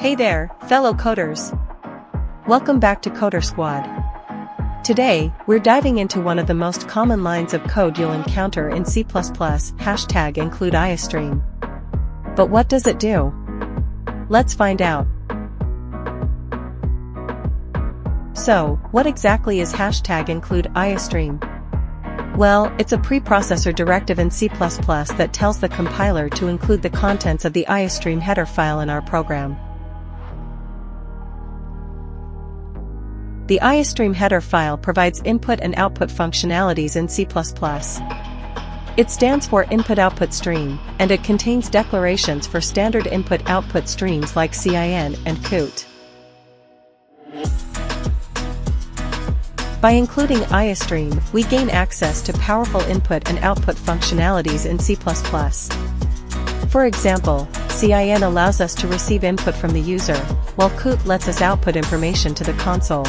Hey there, fellow coders! Welcome back to Coder Squad. Today, we're diving into one of the most common lines of code you'll encounter in C++, #include iostream. But what does it do? Let's find out. So, what exactly is #include iostream? Well, it's a preprocessor directive in C++ that tells the compiler to include the contents of the iostream header file in our program. The iostream header file provides input and output functionalities in C++. It stands for InputOutput stream, and it contains declarations for standard input-output streams like cin and cout. By including iostream, we gain access to powerful input and output functionalities in C++. For example, cin allows us to receive input from the user, while cout lets us output information to the console.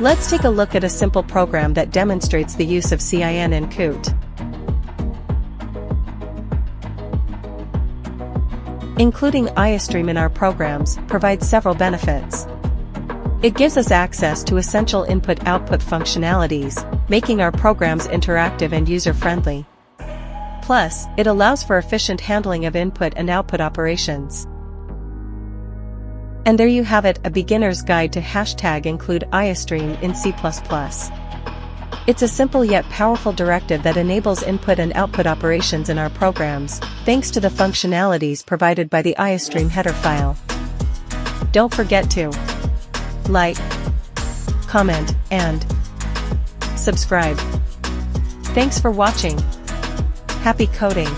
Let's take a look at a simple program that demonstrates the use of cin and cout. Including iostream in our programs provides several benefits. It gives us access to essential input-output functionalities, making our programs interactive and user-friendly. Plus, it allows for efficient handling of input and output operations. And there you have it, a beginner's guide to #include iostream in C++. It's a simple yet powerful directive that enables input and output operations in our programs, thanks to the functionalities provided by the iostream header file. Don't forget to like, comment, and subscribe. Thanks for watching. Happy coding!